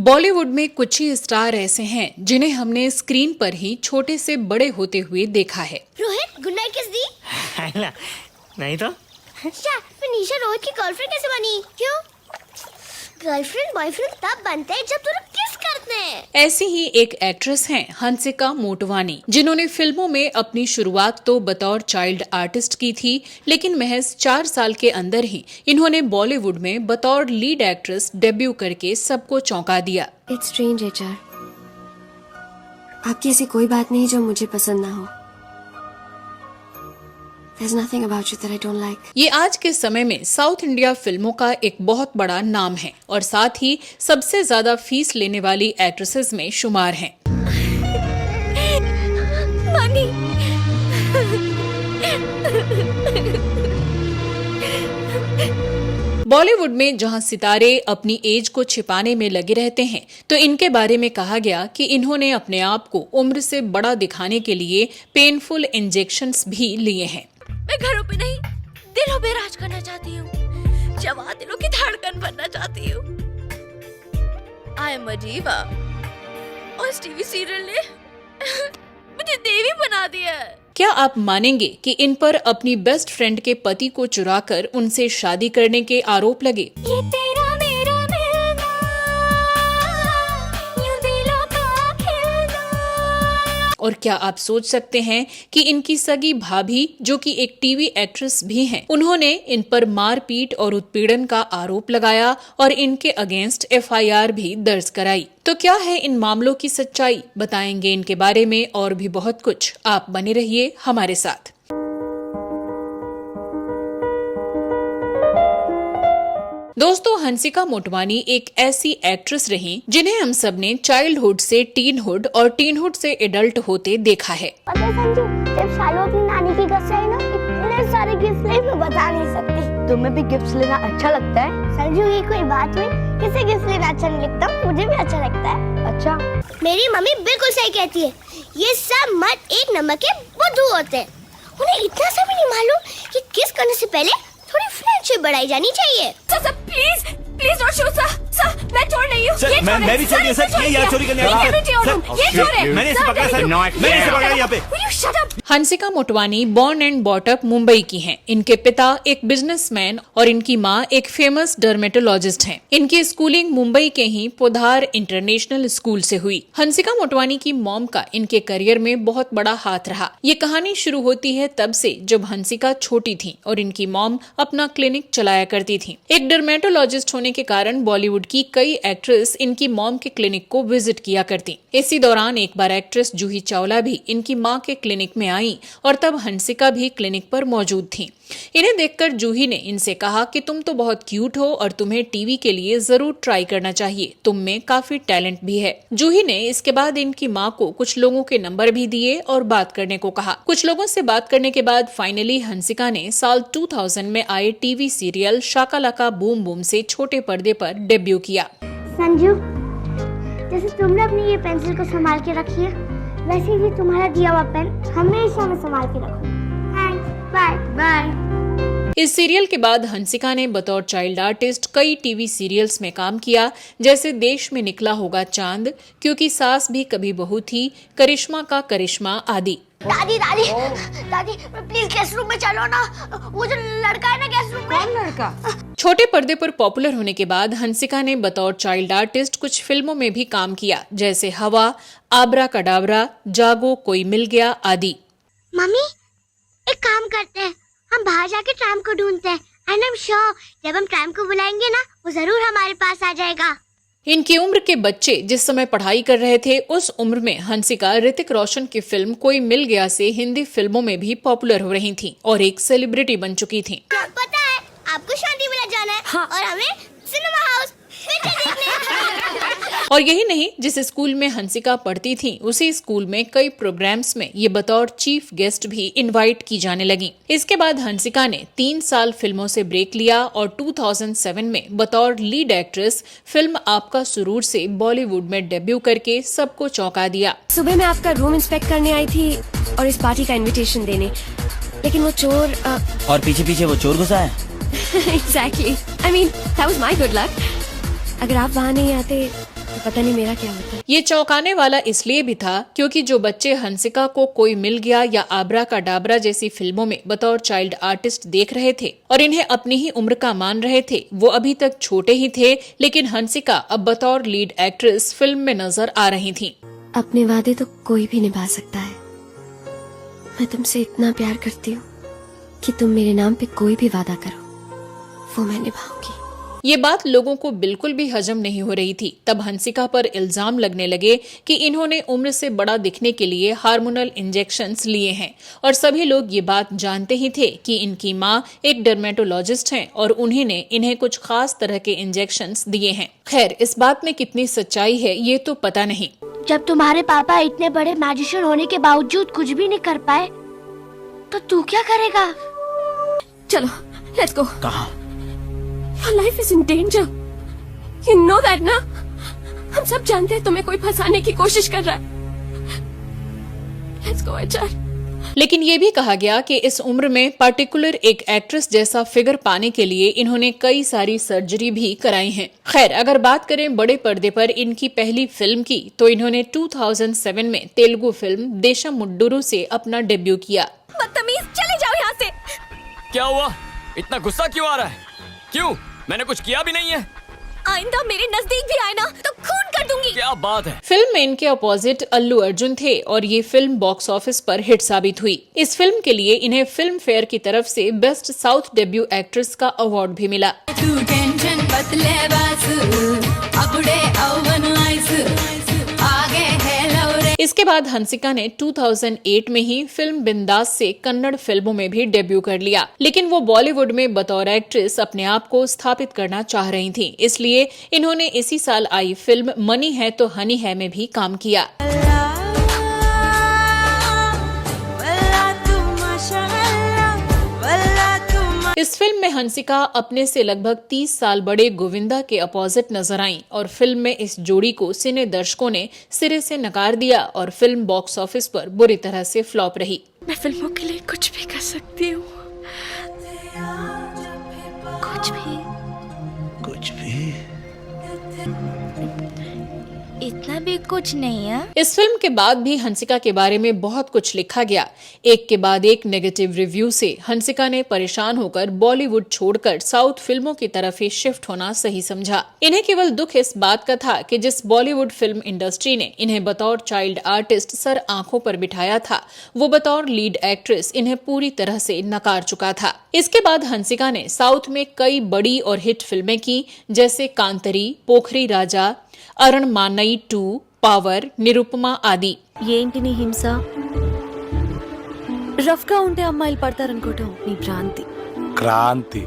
बॉलीवुड में कुछ ही स्टार ऐसे हैं जिन्हें हमने स्क्रीन पर ही छोटे से बड़े होते हुए देखा है। रोहित गुड नाइट किस दी? नहीं तो अच्छा, फिर निशा रोहित की गर्लफ्रेंड कैसे बनी? क्यों? गर्लफ्रेंड बॉयफ्रेंड तब बनते हैं जब दोनों किस करते हैं। ऐसी ही एक एक्ट्रेस हैं हंसिका मोटवानी, जिन्होंने फिल्मों में अपनी शुरुआत तो बतौर चाइल्ड आर्टिस्ट की थी, लेकिन महज 4 साल के अंदर ही इन्होंने बॉलीवुड में बतौर लीड एक्ट्रेस डेब्यू करके सबको चौंका दिया। इट्स स्ट्रेंज एचआर, आपकी ऐसी कोई बात नहीं जो मुझे पसंद ना हो। There's nothing about you that I don't like. ये आज के समय में साउथ इंडिया फिल्मों का एक बहुत बड़ा नाम है और साथ ही सबसे ज्यादा फीस लेने वाली एक्ट्रेसेस में शुमार हैं। मनी बॉलीवुड में जहां सितारे अपनी एज को छिपाने में लगे रहते हैं, तो इनके बारे में कहा गया कि इन्होंने अपने आप को उम्र से बड़ा दिखाने के लिए पेनफुल इंजेक्शंस भी लिए हैं। मैं घरों पे नहीं दिलों पे राज करना चाहती हूँ, जवां दिलों की धड़कन बनना चाहती हूँ। आई एम अ डीवा और इस टीवी सीरियल ने मुझे देवी बना दिया है। क्या आप मानेंगे कि इन पर अपनी बेस्ट फ्रेंड के पति को चुराकर उनसे शादी करने के आरोप लगे? ये तेरा मेरा मिलना, यूं दिलों का खिलना। और क्या आप सोच सकते हैं कि इनकी सगी भाभी, जो कि एक टीवी एक्ट्रेस भी हैं, उन्होंने इन पर मारपीट और उत्पीड़न का आरोप लगाया और इनके अगेंस्ट एफआईआर भी दर्ज कराई। तो क्या है इन मामलों की सच्चाई? बताएंगे इनके बारे में और भी बहुत कुछ। आप बने रहिए हमारे साथ। दोस्तों, हंसिका मोटवानी एक ऐसी एक्ट्रेस रहीं जिन्हें हम सब ने चाइल्डहुड से टीनहुड और टीनहुड से एडल्ट होते देखा है। पता है संजू, जब शालू अपनी नानी की घर से आई ना, इतने सारे गिफ्ट ले मैं बता नहीं सकती। तुम्हें भी गिफ्ट्स लेना अच्छा लगता है? संजू, ये कोई बात हुई? किसे गिफ्ट लेना अच्छा नहीं लगता? मुझे भी अच्छा लगता है। अच्छा, मेरी मम्मी बिल्कुल सही कहती है, ये सब मर्द एक नंबर के बुद्धू होते हैं। उन्हें इतना सा भी नहीं मालूम कि किस करने से पहले थोड़ी फ्रेंडशिप बढ़ाई जानी चाहिए। Sir please please don't shoot sir, मैं चोर नहीं हूँ। सर, मैं भी चोर नहीं हूँ सर, ये यहाँ चोरी करने आया है। ये चोर है। मैंने इसे पकड़ा सर, मैंने इसे पकड़ा यहाँ पे। Hansika Motwani born and brought up Mumbai की हैं। इनके पिता एक बिजनेसमैन और इनकी माँ एक फेमस डर्मेटोलॉजिस्ट हैं। इनकी स्कूलिंग मुंबई के ही पोधार इंटरनेशनल स्कूल से हुई। हंसिका मोटवानी की मॉम का इनके करियर में बहुत बड़ा हाथ रहा। ये कहानी शुरू होती है तब से जब हंसिका छोटी थी और इनकी मॉम अपना क्लिनिक चलाया करती थी। एक डर्मेटोलॉजिस्ट होने के कारण बॉलीवुड की कई एक्ट्रेस इनकी मॉम के क्लिनिक को विजिट किया करती। इसी दौरान एक बार एक्ट्रेस जूही चावला भी इनकी माँ के क्लिनिक में आई और तब हंसिका भी क्लिनिक पर मौजूद थी। इन्हें देखकर जूही ने इनसे कहा कि तुम तो बहुत क्यूट हो और तुम्हें टीवी के लिए जरूर ट्राई करना चाहिए, तुम में काफी टैलेंट भी है। जूही ने इसके बाद इनकी माँ को कुछ लोगों के नंबर भी दिए और बात करने को कहा। कुछ लोगों से बात करने के बाद फाइनली हंसिका ने साल 2000 में आए टीवी सीरियल शाका लाका बूम बूम से छोटे पर्दे पर डेब्यू किया। संजू, जैसे तुमने अपनी ये पेंसिल को संभाल के रखी है, वैसे ही तुम्हारा दिया हुआ पेन हमेशा मैं संभाल के रखूंगी। Thanks, bye bye. इस सीरियल के बाद हंसिका ने बतौर चाइल्ड आर्टिस्ट कई टीवी सीरियल्स में काम किया, जैसे देश में निकला होगा चांद, क्योंकि सास भी कभी बहू थी, करिश्मा का करिश्मा आदि। दादी दादी दादी प्लीज गेस्ट रूम में चलो ना, वो जो लड़का है ना गेस्ट रूम में। कौन लड़का? छोटे पर्दे पर पॉपुलर होने के बाद हंसिका ने बतौर चाइल्ड आर्टिस्ट कुछ फिल्मों में भी काम किया, जैसे हवा, आबरा कडाबरा, जागो कोई मिल गया आदि। मम्मी, एक काम करते हैं, हम बाहर जाके ट्राम को ढूंढते हैं। एंड आई एम श्योर जब हम ट्राम को बुलाएंगे ना, वो जरूर हमारे पास आ जाएगा। इनकी उम्र के बच्चे जिस समय पढ़ाई कर रहे थे, उस उम्र में हंसिका ऋतिक रोशन की फिल्म कोई मिल गया से हिंदी फिल्मों में भी पॉपुलर हो रही थीं और एक सेलिब्रिटी बन चुकी थीं। पता है आपको शादी में जाना है। हाँ। और हमें सिनेमा हाउस पिक्चर देखने। और यही नहीं, जिस स्कूल में हंसिका पढ़ती थी, उसी स्कूल में कई प्रोग्राम्स में ये बतौर चीफ गेस्ट भी इनवाइट की जाने लगी। इसके बाद हंसिका ने 3 साल फिल्मों से ब्रेक लिया और 2007 में बतौर लीड एक्ट्रेस फिल्म आपका सुरूर से बॉलीवुड में डेब्यू करके सबको चौंका दिया। सुबह मैं आपका रूम इंस्पेक्ट करने आई थी और इस पार्टी का इनविटेशन देने, लेकिन वो चोर और पीछे पीछे वो चोर घुसा है। Exactly. I mean, that was my good luck. अगर आप वहाँ नहीं आते पता नहीं मेरा क्या होता है। ये चौंकाने वाला इसलिए भी था क्योंकि जो बच्चे हंसिका को कोई मिल गया या आबरा का डाबरा जैसी फिल्मों में बतौर चाइल्ड आर्टिस्ट देख रहे थे और इन्हें अपनी ही उम्र का मान रहे थे, वो अभी तक छोटे ही थे, लेकिन हंसिका अब बतौर लीड एक्ट्रेस फिल्म में नजर आ रही थीं। अपने वादे तो कोई भी निभा सकता है। मैं तुमसे इतना प्यार करती हूँ कि तुम मेरे नाम पे कोई भी वादा करो, वो मैं निभाऊंगी। ये बात लोगों को बिल्कुल भी हजम नहीं हो रही थी। तब हंसिका पर इल्जाम लगने लगे कि इन्होंने उम्र से बड़ा दिखने के लिए हार्मोनल इंजेक्शंस लिए हैं और सभी लोग ये बात जानते ही थे कि इनकी माँ एक डर्मेटोलॉजिस्ट हैं और उन्हीं ने इन्हें कुछ खास तरह के इंजेक्शंस दिए हैं। खैर, इस बात में कितनी सच्चाई है ये तो पता नहीं। जब तुम्हारे पापा इतने बड़े मैजिशियन होने के बावजूद कुछ भी नहीं कर पाए तो तू क्या करेगा? चलो लेट्स गो। कहाँ? Your life is in danger. You know that ना? हम सब जानते हैं तुम्हें कोई फंसाने की कोशिश कर रहा है। Let's go, HR. लेकिन ये भी कहा गया कि इस उम्र में पर्टिकुलर एक एक्ट्रेस जैसा फिगर पाने के लिए इन्होंने कई सारी सर्जरी भी कराई हैं। खैर, अगर बात करें बड़े पर्दे पर इनकी पहली फिल्म की तो इन्होंने 2007 में तेलुगु फिल्म देशम मुड्डुरु से अपना डेब्यू किया। बदतमीज, चले जाओ यहाँ से। क्या हुआ? इतना गुस्सा क्यों आ रहा है? क्यों? मैंने कुछ किया भी नहीं है। आइंदा मेरे नजदीक भी आए ना तो खून कर दूंगी। क्या बात है? फिल्म में इनके अपोजिट अल्लू अर्जुन थे और ये फिल्म बॉक्स ऑफिस पर हिट साबित हुई। इस फिल्म के लिए इन्हें फिल्म फेयर की तरफ से बेस्ट साउथ डेब्यू एक्ट्रेस का अवार्ड भी मिला। इसके बाद हंसिका ने 2008 में ही फिल्म बिंदास से कन्नड़ फिल्मों में भी डेब्यू कर लिया, लेकिन वो बॉलीवुड में बतौर एक्ट्रेस अपने आप को स्थापित करना चाह रही थीं। इसलिए इन्होंने इसी साल आई फिल्म मनी है तो हनी है में भी काम किया। इस फिल्म में हंसिका अपने से लगभग 30 साल बड़े गोविंदा के अपोजिट नजर आईं और फिल्म में इस जोड़ी को सिने दर्शकों ने सिरे से नकार दिया और फिल्म बॉक्स ऑफिस पर बुरी तरह से फ्लॉप रही। मैं फिल्मों के लिए कुछ भी कर सकती हूँ, कुछ भी। इतना भी कुछ नहीं है। इस फिल्म के बाद भी हंसिका के बारे में बहुत कुछ लिखा गया। एक के बाद एक नेगेटिव रिव्यू से हंसिका ने परेशान होकर बॉलीवुड छोड़कर साउथ फिल्मों की तरफ ही शिफ्ट होना सही समझा। इन्हें केवल दुख इस बात का था कि जिस बॉलीवुड फिल्म इंडस्ट्री ने इन्हें बतौर चाइल्ड आर्टिस्ट सर आंखों पर बिठाया था, वो बतौर लीड एक्ट्रेस इन्हें पूरी तरह से नकार चुका था। इसके बाद हंसिका ने साउथ में कई बड़ी और हिट फिल्में की, जैसे कांतरी, पोखरी राजा, अरण मानई 2, पावर, నిరుపమ ఆది। ఏంటి నీ హింస? రఫ్ గా ఉంటే అమ్మాయిలు పడతారనుకోవటం నీ భ్రాంతి. క్రాంతి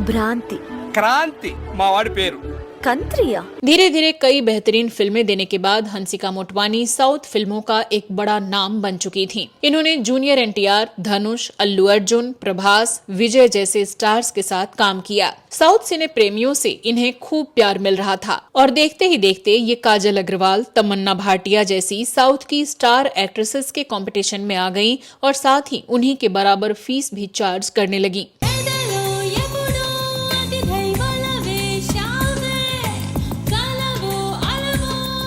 భ్రాంతి క్రాంతి మా వాడి పేరు. కంత్రియా? धीरे धीरे कई बेहतरीन फिल्में देने के बाद हंसिका मोटवानी साउथ फिल्मों का एक बड़ा नाम बन चुकी थीं। इन्होंने जूनियर एनटीआर, धनुष, अल्लू अर्जुन, प्रभास, विजय जैसे स्टार्स के साथ काम किया। साउथ सिने प्रेमियों से इन्हें खूब प्यार मिल रहा था और देखते ही देखते ये काजल अग्रवाल, तमन्ना भाटिया जैसी साउथ की स्टार एक्ट्रेसेस के कंपटीशन में आ गईं और साथ ही उन्हीं के बराबर फीस भी चार्ज करने लगी।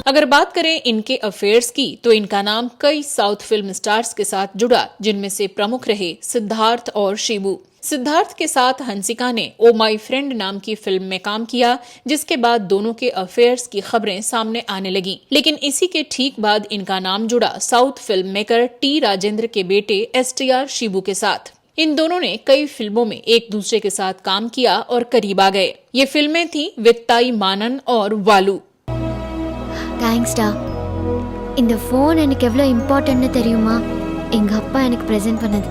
अगर बात करें इनके अफेयर्स की तो इनका नाम कई साउथ फिल्म स्टार्स के साथ जुड़ा, जिनमें से प्रमुख रहे सिद्धार्थ और शिबू। सिद्धार्थ के साथ हंसिका ने ओ माई फ्रेंड नाम की फिल्म में काम किया, जिसके बाद दोनों के अफेयर्स की खबरें सामने आने लगी। लेकिन इसी के ठीक बाद इनका नाम जुड़ा south film maker T Rajendra के बेटे STR शिबू के साथ। इन दोनों ने कई फिल्मों में एक दूसरे के साथ काम किया और करीब आ गए। ये फिल्में थी वित्ताई मानन और वालू। தேங்க்ஸ்டா. இந்த ஃபோன் எனக்கு எவ்வளோ இம்பார்ட்டன்ட்னு தெரியுமா? எங்கள் அப்பா எனக்கு ப்ரெசென்ட் பண்ணது.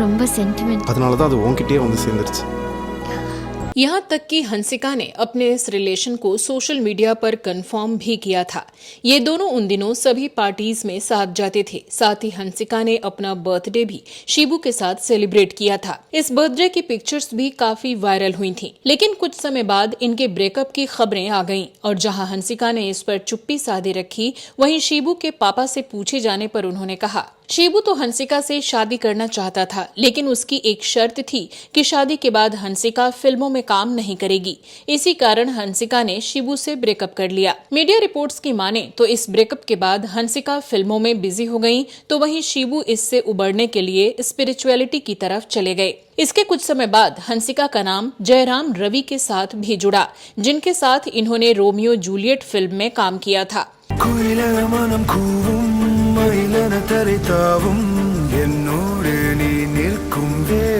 ரொம்ப சென்டிமெண்ட். அதனால தான் அது உன்கிட்டயே வந்து சேர்ந்துருச்சு. यहाँ तक कि हंसिका ने अपने इस रिलेशन को सोशल मीडिया पर कंफर्म भी किया था। ये दोनों उन दिनों सभी पार्टीज में साथ जाते थे। साथ ही हंसिका ने अपना बर्थडे भी शिबू के साथ सेलिब्रेट किया था। इस बर्थडे की पिक्चर्स भी काफी वायरल हुई थीं। लेकिन कुछ समय बाद इनके ब्रेकअप की खबरें आ गईं और जहां हंसिका ने इस पर चुप्पी साधे रखी, वहीं शिबू के पापा से पूछे जाने पर उन्होंने कहा, शिबू तो हंसिका से शादी करना चाहता था, लेकिन उसकी एक शर्त थी कि शादी के बाद हंसिका फिल्मों में काम नहीं करेगी। इसी कारण हंसिका ने शिबू से ब्रेकअप कर लिया। मीडिया रिपोर्ट्स की माने तो इस ब्रेकअप के बाद हंसिका फिल्मों में बिजी हो गई, तो वहीं शिबू इससे उबरने के लिए स्पिरिचुअलिटी की तरफ चले गए। इसके कुछ समय बाद हंसिका का नाम जयराम रवि के साथ भी जुड़ा, जिनके साथ इन्होंने रोमियो जूलियट फिल्म में काम किया था।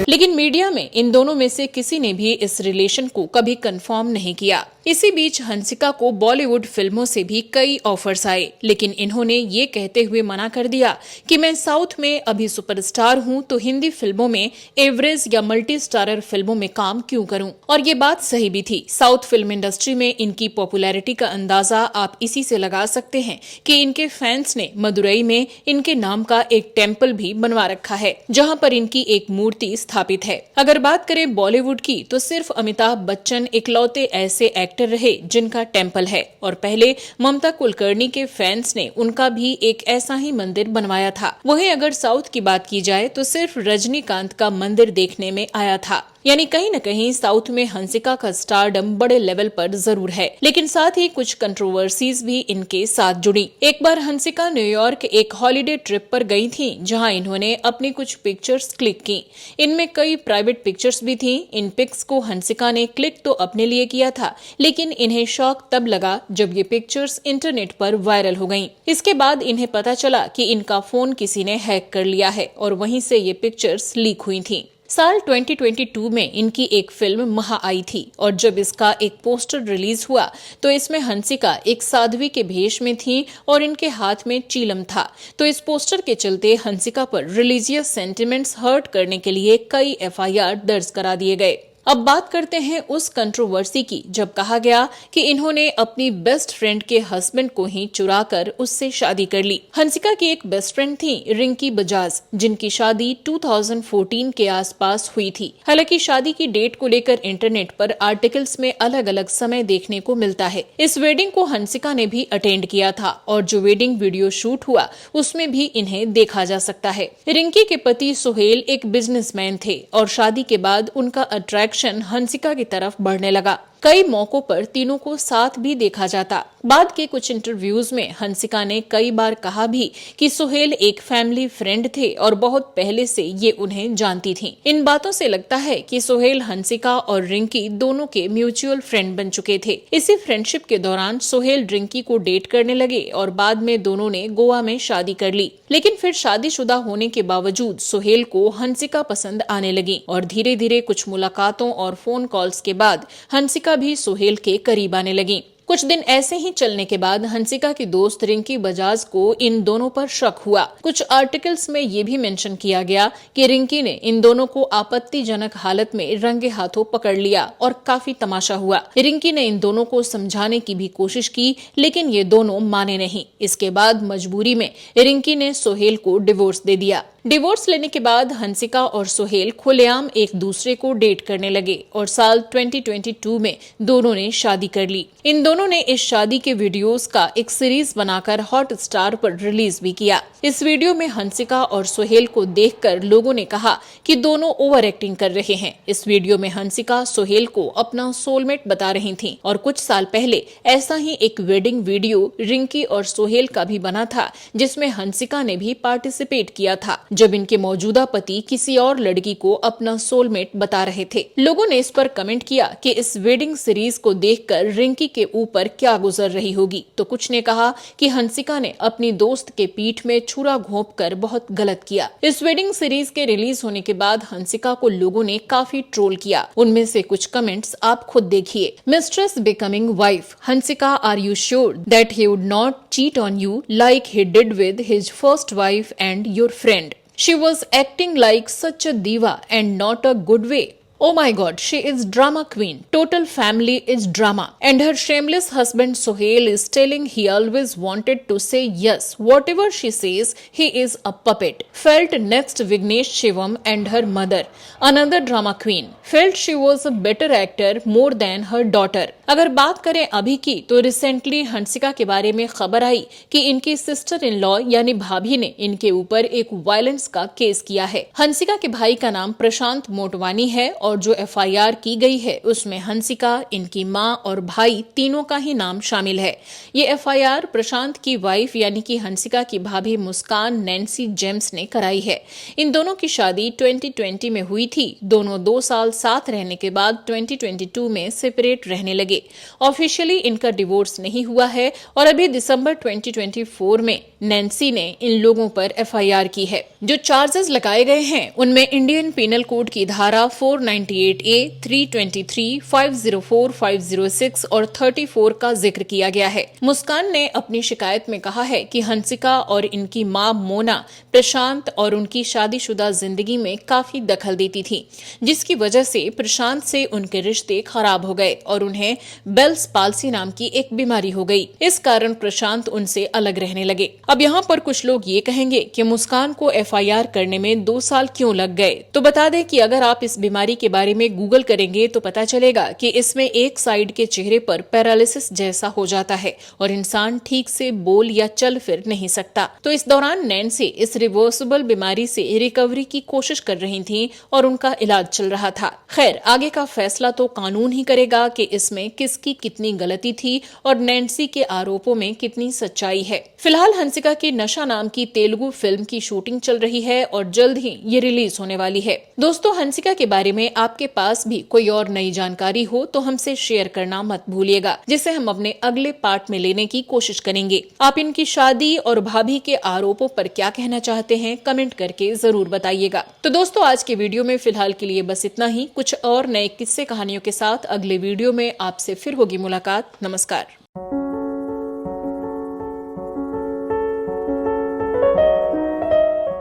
लेकिन मीडिया में इन दोनों में से किसी ने भी इस रिलेशन को कभी कंफर्म नहीं किया। इसी बीच हंसिका को बॉलीवुड फिल्मों से भी कई ऑफर्स आए, लेकिन इन्होंने ये कहते हुए मना कर दिया कि मैं साउथ में अभी सुपरस्टार हूं, तो हिंदी फिल्मों में एवरेज या मल्टी स्टारर फिल्मों में काम क्यों करूं। और ये बात सही भी थी। साउथ फिल्म इंडस्ट्री में इनकी पॉपुलैरिटी का अंदाजा आप इसी से लगा सकते हैं कि इनके फैंस ने मदुरई में इनके नाम का एक टेम्पल भी बनवा रखा है, जहां पर इनकी एक मूर्ति स्थापित है। अगर बात करें बॉलीवुड की, तो सिर्फ अमिताभ बच्चन इकलौते ऐसे एक्टर रहे जिनका टेम्पल है, और पहले ममता कुलकर्णी के फैंस ने उनका भी एक ऐसा ही मंदिर बनवाया था। वहीं अगर साउथ की बात की जाए तो सिर्फ रजनीकांत का मंदिर देखने में आया था। यानी कहीं न कहीं साउथ में हंसिका का स्टारडम बड़े लेवल पर जरूर है, लेकिन साथ ही कुछ कंट्रोवर्सीज भी इनके साथ जुड़ी। एक बार हंसिका न्यूयॉर्क एक हॉलिडे ट्रिप पर गई थी, जहां इन्होंने अपनी कुछ पिक्चर्स क्लिक की। इनमें कई प्राइवेट पिक्चर्स भी थी। इन पिक्स को हंसिका ने क्लिक तो अपने लिए किया था, लेकिन इन्हें शौक तब लगा जब ये पिक्चर्स इंटरनेट पर वायरल हो गईं। इसके बाद इन्हें पता चला कि इनका फोन किसी ने हैक कर लिया है और वहीं से ये पिक्चर्स लीक हुई थी। साल 2022 में इनकी एक फिल्म महा आई थी, और जब इसका एक पोस्टर रिलीज हुआ तो इसमें हंसिका एक साध्वी के भेष में थी और इनके हाथ में चीलम था। तो इस पोस्टर के चलते हंसिका पर रिलीजियस सेंटिमेंट्स हर्ट करने के लिए कई FIR दर्ज करा दिए गए। अब बात करते हैं उस कंट्रोवर्सी की जब कहा गया कि इन्होंने अपनी बेस्ट फ्रेंड के हस्बैंड को ही चुराकर उससे शादी कर ली। हंसिका की एक बेस्ट फ्रेंड थी रिंकी बजाज, जिनकी शादी 2014 के आसपास हुई थी। हालांकि शादी की डेट को लेकर इंटरनेट पर आर्टिकल्स में अलग अलग समय देखने को मिलता है। इस वेडिंग को हंसिका ने भी अटेंड किया था, और जो वेडिंग वीडियो शूट हुआ उसमें भी इन्हें देखा जा सकता है। रिंकी के पति सुहेल एक बिजनेसमैन थे, और शादी के बाद उनका अट्रैक्शन हंसिका की तरफ बढ़ने लगा। कई मौकों पर तीनों को साथ भी देखा जाता। बाद के कुछ इंटरव्यूज में हंसिका ने कई बार कहा भी कि सुहेल एक फैमिली फ्रेंड थे और बहुत पहले से ये उन्हें जानती थीं। इन बातों से लगता है कि सुहेल हंसिका और रिंकी दोनों के म्यूचुअल फ्रेंड बन चुके थे। इसी फ्रेंडशिप के दौरान सुहेल रिंकी को डेट करने लगे और बाद में दोनों ने गोवा में शादी कर ली। लेकिन फिर शादीशुदा होने के बावजूद सुहेल को हंसिका पसंद आने लगी, और धीरे धीरे कुछ मुलाकातों और फोन कॉल्स के बाद हंसिका भी सुहेल के करीब आने लगी। कुछ दिन ऐसे ही चलने के बाद हंसिका की दोस्त रिंकी बजाज को इन दोनों पर शक हुआ। कुछ आर्टिकल्स में ये भी मेंशन किया गया कि रिंकी ने इन दोनों को आपत्तिजनक हालत में रंगे हाथों पकड़ लिया और काफी तमाशा हुआ। रिंकी ने इन दोनों को समझाने की भी कोशिश की, लेकिन ये दोनों माने नहीं। इसके बाद मजबूरी में रिंकी ने सुहेल को डिवोर्स दे दिया। डिवोर्स लेने के बाद हंसिका और सुहेल खुलेआम एक दूसरे को डेट करने लगे, और साल 2022 में दोनों ने शादी कर ली। इन दोनों ने इस शादी के वीडियोस का एक सीरीज बनाकर हॉटस्टार पर रिलीज भी किया। इस वीडियो में हंसिका और सुहेल को देखकर लोगों ने कहा कि दोनों ओवर एक्टिंग कर रहे हैं। इस वीडियो में हंसिका सुहेल को अपना सोलमेट बता रही थी, और कुछ साल पहले ऐसा ही एक वेडिंग वीडियो रिंकी और सुहेल का भी बना था, जिसमें हंसिका ने भी पार्टिसिपेट किया था, जब इनके मौजूदा पति किसी और लड़की को अपना सोलमेट बता रहे थे। लोगों ने इस पर कमेंट किया कि इस वेडिंग सीरीज को देखकर रिंकी के ऊपर क्या गुजर रही होगी। तो कुछ ने कहा कि हंसिका ने अपनी दोस्त के पीठ में छुरा घोंपकर बहुत गलत किया। इस वेडिंग सीरीज के रिलीज होने के बाद हंसिका को लोगों ने काफी ट्रोल किया। उनमें से कुछ कमेंट्स आप खुद देखिए। Mistress becoming wife, Hansika are you sure that he would not cheat on you like he did with his first wife and your friend? She was acting like such a diva and not a good way. Oh my god, she is drama queen. Total family is drama. And her shameless husband Sohail is telling he always wanted to say yes. Whatever she says, he is a puppet. Felt next Vignesh Shivam and her mother. Another drama queen. Felt she was a better actor more than her daughter. अगर बात करें अभी की तो recently Hansika के बारे में खबर आई कि इनकी सिस्टर इन लॉ यानी भाभी ने इनके ऊपर एक वायलेंस का केस किया है। हंसिका के भाई का नाम प्रशांत मोटवानी है और जो एफआईआर की गई है उसमें हंसिका, इनकी मां और भाई तीनों का ही नाम शामिल है। ये एफआईआर प्रशांत की वाइफ यानी कि हंसिका की भाभी मुस्कान नैन्सी जेम्स ने कराई है। इन दोनों की शादी 2020 में हुई थी। दोनों 2 साल साथ रहने के बाद 2022 में सेपरेट रहने लगे। ऑफिशियली इनका डिवोर्स नहीं हुआ है और अभी दिसंबर 2024 में नैन्सी ने इन लोगों पर एफआईआर की है। जो चार्जेस लगाए गए हैं उनमें इंडियन पीनल कोड की धारा 498A, 323, 504, 506 और 34 का जिक्र किया गया है। मुस्कान ने अपनी शिकायत में कहा है कि हंसिका और इनकी मां मोना प्रशांत और उनकी शादीशुदा जिंदगी में काफी दखल देती थी, जिसकी वजह से प्रशांत से उनके रिश्ते खराब हो गए और उन्हें बेल्स पाल्सी नाम की एक बीमारी हो गई। इस कारण प्रशांत उनसे अलग रहने लगे। अब यहाँ पर कुछ लोग ये कहेंगे कि मुस्कान को एफआईआर करने में 2 साल क्यों लग गए। तो बता दें कि अगर आप इस बीमारी के बारे में गूगल करेंगे तो पता चलेगा कि इसमें एक साइड के चेहरे पर पैरालिसिस जैसा हो जाता है और इंसान ठीक से बोल या चल फिर नहीं सकता। तो इस दौरान नैन्सी इस रिवर्सिबल बीमारी से रिकवरी की कोशिश कर रही थी और उनका इलाज चल रहा था। खैर, आगे का फैसला तो कानून ही करेगा कि इसमें किसकी कितनी गलती थी और नैन्सी के आरोपों में कितनी सच्चाई है। फिलहाल हंसिका की नशा नाम की तेलुगु फिल्म की शूटिंग चल रही है और जल्द ही ये रिलीज होने वाली है। दोस्तों, हंसिका के बारे में आपके पास भी कोई और नई जानकारी हो तो हमसे शेयर करना मत भूलिएगा, जिसे हम अपने अगले पार्ट में लेने की कोशिश करेंगे। आप इनकी शादी और भाभी के आरोपों पर क्या कहना चाहते हैं कमेंट करके जरूर बताइएगा। तो दोस्तों, आज के वीडियो में फिलहाल के लिए बस इतना ही। कुछ और नए किस्से कहानियों के साथ अगले वीडियो में आपसे फिर होगी मुलाकात। नमस्कार।